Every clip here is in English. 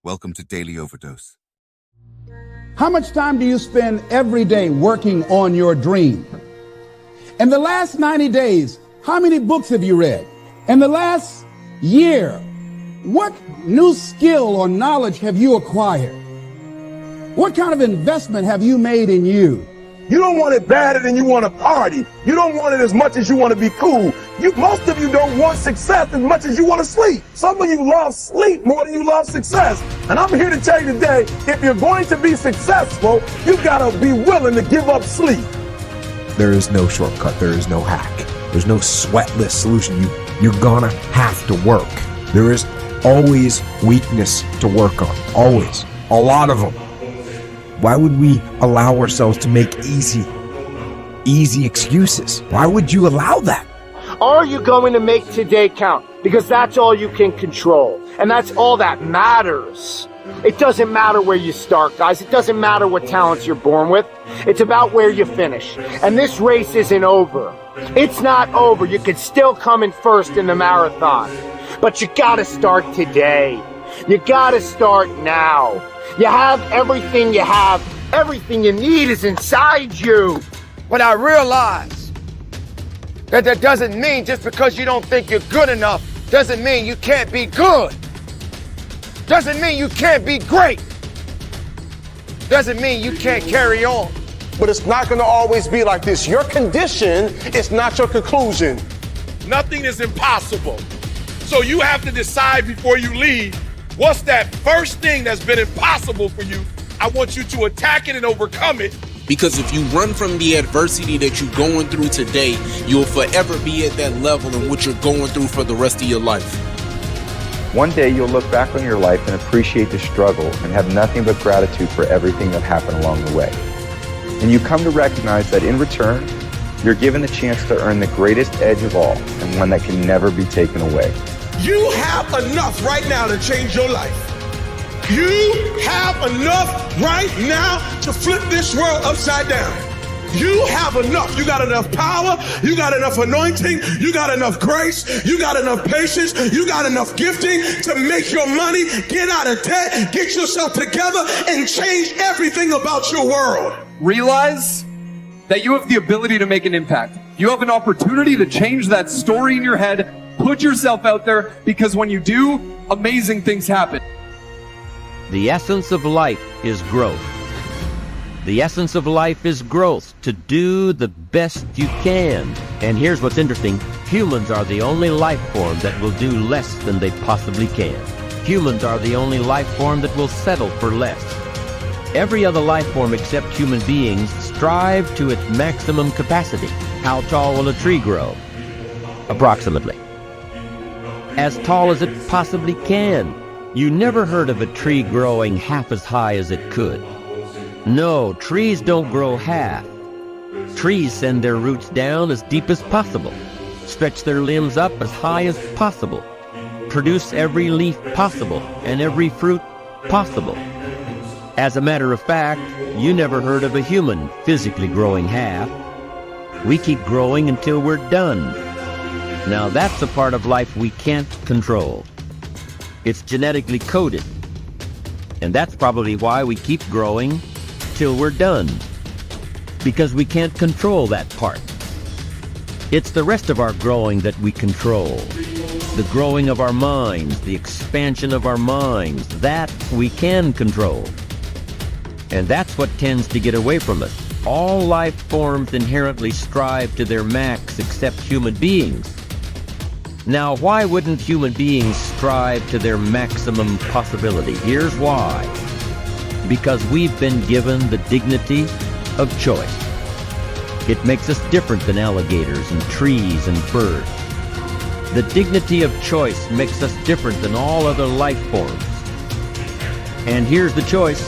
Welcome to Daily Overdose. How much time do you spend every day working on your dream? In the last 90 days, how many books have you read? In the last year, what new skill or knowledge have you acquired? What kind of investment have you made in you? You don't want it badder than you want to party. You don't want it as much as you want to be cool. Most of you don't want success as much as you want to sleep. Some of you love sleep more than you love success. And I'm here to tell you today, if you're going to be successful, you got to be willing to give up sleep. There is no shortcut. There is no hack. There's no sweatless solution. You're gonna have to work. There is always weakness to work on. Always. A lot of them. Why would we allow ourselves to make easy excuses? Why would you allow that? Are you going to make today count? Because that's all you can control. And that's all that matters. It doesn't matter where you start, guys. It doesn't matter what talents you're born with. It's about where you finish. And this race isn't over. It's not over. You could still come in first in the marathon. But you gotta start today. You gotta start now. You have everything you have. Everything you need is inside you. But I realize that doesn't mean just because you don't think you're good enough doesn't mean you can't be good. Doesn't mean you can't be great. Doesn't mean you can't carry on. But it's not going to always be like this. Your condition is not your conclusion. Nothing is impossible. So you have to decide before you leave, what's that first thing that's been impossible for you? I want you to attack it and overcome it. Because if you run from the adversity that you're going through today, you'll forever be at that level in which you're going through for the rest of your life. One day you'll look back on your life and appreciate the struggle and have nothing but gratitude for everything that happened along the way. And you come to recognize that in return, you're given the chance to earn the greatest edge of all, and one that can never be taken away. You have enough right now to change your life. You have enough right now to flip this world upside down. You have enough. You got enough power. You got enough anointing. You got enough grace. You got enough patience. You got enough gifting to make your money, get out of debt, get yourself together, and change everything about your world. Realize that you have the ability to make an impact. You have an opportunity to change that story in your head. Put yourself out there, because when you do, amazing things happen. The essence of life is growth. The essence of life is growth, to do the best you can. And here's what's interesting. Humans are the only life form that will do less than they possibly can. Humans are the only life form that will settle for less. Every other life form except human beings strive to its maximum capacity. How tall will a tree grow? Approximately as tall as it possibly can. You never heard of a tree growing half as high as it could. No, trees don't grow half. Trees send their roots down as deep as possible, stretch their limbs up as high as possible, produce every leaf possible and every fruit possible. As a matter of fact, you never heard of a human physically growing half. We keep growing until we're done. Now that's a part of life we can't control. It's genetically coded. And that's probably why we keep growing till we're done. Because we can't control that part. It's the rest of our growing that we control. The growing of our minds, the expansion of our minds, that we can control. And that's what tends to get away from us. All life forms inherently strive to their max except human beings. Now, why wouldn't human beings strive to their maximum possibility? Here's why. Because we've been given the dignity of choice. It makes us different than alligators and trees and birds. The dignity of choice makes us different than all other life forms. And here's the choice: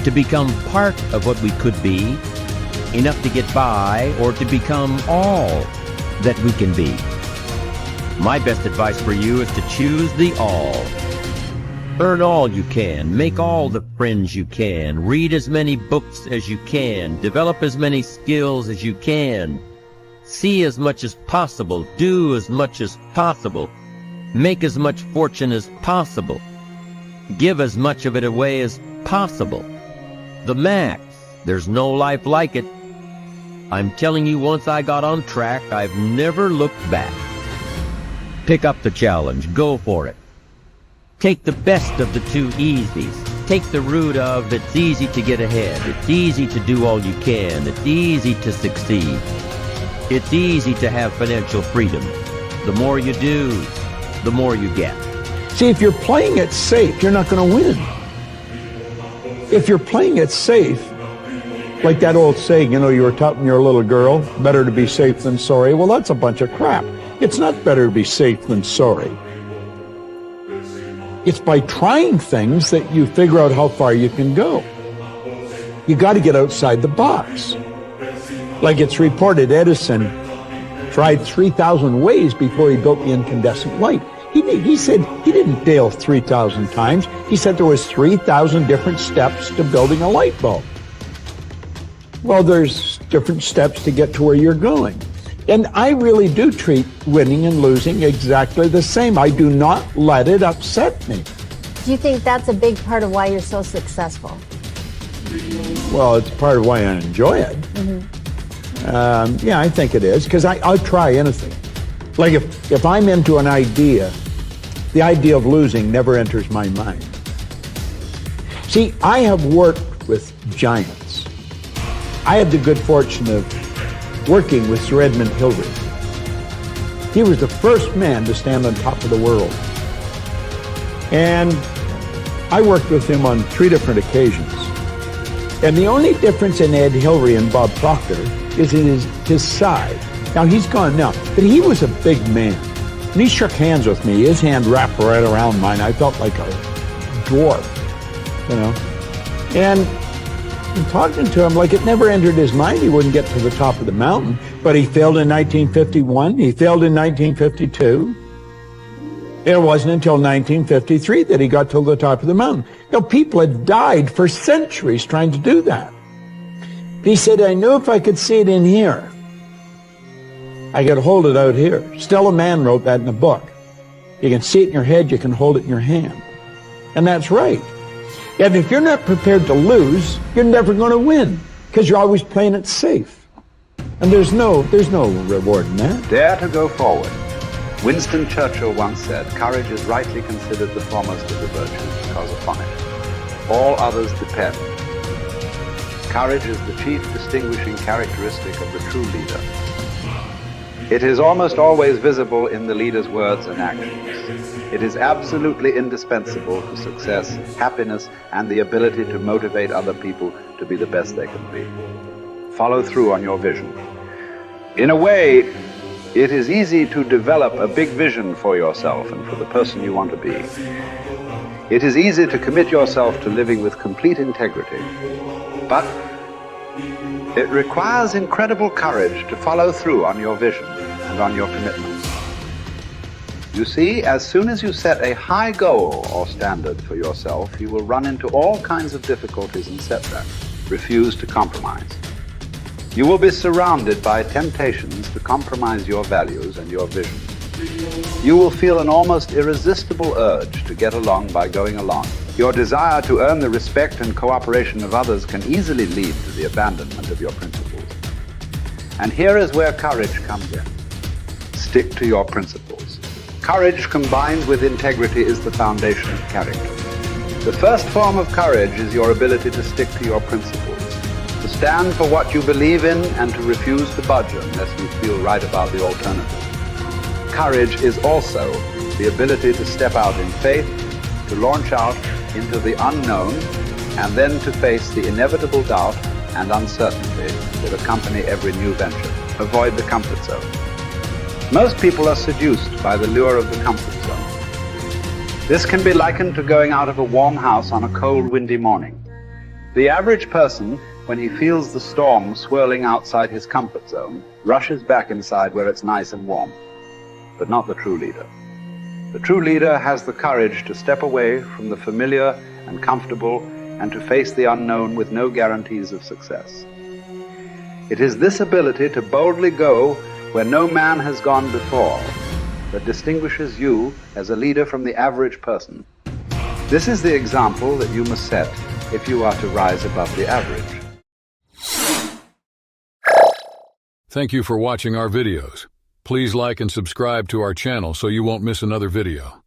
to become part of what we could be, enough to get by, or to become all that we can be. My best advice for you is to choose the all. Earn all you can, make all the friends you can, read as many books as you can, develop as many skills as you can, see as much as possible, do as much as possible, make as much fortune as possible. Give as much of it away as possible. The max. There's no life like it. I'm telling you, once I got on track, I've never looked back. Pick up the challenge. Go for it. Take the best of the two easies. Take the route of it's easy to get ahead. It's easy to do all you can. It's easy to succeed. It's easy to have financial freedom. The more you do, the more you get. See, if you're playing it safe, you're not going to win. If you're playing it safe, like that old saying, you know, you were taught when you're a little girl, better to be safe than sorry. Well, that's a bunch of crap. It's not better to be safe than sorry. It's by trying things that you figure out how far you can go. You got to get outside the box. Like it's reported, Edison tried 3,000 ways before he built the incandescent light. He said he didn't fail 3,000 times. He said there was 3,000 different steps to building a light bulb. Well, there's different steps to get to where you're going. And I really do treat winning and losing exactly the same. I do not let it upset me. Do you think that's a big part of why you're so successful? Well, it's part of why I enjoy it. Yeah, I think it is, because I'll try anything. Like if I'm into an idea, the idea of losing never enters my mind. See, I have worked with giants. I had the good fortune of working with Sir Edmund Hillary. He was the first man to stand on top of the world. And I worked with him on 3 different occasions. And the only difference in Ed Hillary and Bob Proctor is in his size. Now, he's gone now, but he was a big man. And he shook hands with me. His hand wrapped right around mine. I felt like a dwarf, you know. And talking to him, like it never entered his mind he wouldn't get to the top of the mountain. But he failed in 1951. He failed in 1952. It wasn't until 1953 that he got to the top of the mountain. You know, people had died for centuries trying to do that. But he said, I knew if I could see it in here, I could hold it out here. Stella Mann wrote that in a book. You can see it in your head, you can hold it in your hand. And that's right. And if you're not prepared to lose, you're never going to win, because you're always playing it safe. And there's no reward in that. Dare to go forward. Winston Churchill once said, courage is rightly considered the foremost of the virtues, because upon it all others depend. Courage is the chief distinguishing characteristic of the true leader. It is almost always visible in the leader's words and actions. It is absolutely indispensable to success, happiness, and the ability to motivate other people to be the best they can be. Follow through on your vision. In a way, it is easy to develop a big vision for yourself and for the person you want to be. It is easy to commit yourself to living with complete integrity. But it requires incredible courage to follow through on your vision and on your commitments. You see, as soon as you set a high goal or standard for yourself, you will run into all kinds of difficulties and setbacks. Refuse to compromise. You will be surrounded by temptations to compromise your values and your vision. You will feel an almost irresistible urge to get along by going along. Your desire to earn the respect and cooperation of others can easily lead to the abandonment of your principles. And here is where courage comes in. Stick to your principles. Courage combined with integrity is the foundation of character. The first form of courage is your ability to stick to your principles, to stand for what you believe in and to refuse to budge unless you feel right about the alternative. Courage is also the ability to step out in faith, to launch out into the unknown, and then to face the inevitable doubt and uncertainty that accompany every new venture. Avoid the comfort zone. Most people are seduced by the lure of the comfort zone. This can be likened to going out of a warm house on a cold, windy morning. The average person, when he feels the storm swirling outside his comfort zone, rushes back inside where it's nice and warm. But not the true leader. The true leader has the courage to step away from the familiar and comfortable and to face the unknown with no guarantees of success. It is this ability to boldly go where no man has gone before that distinguishes you as a leader from the average person. This is the example that you must set if you are to rise above the average. Thank you for watching our videos. Please like and subscribe to our channel so you won't miss another video.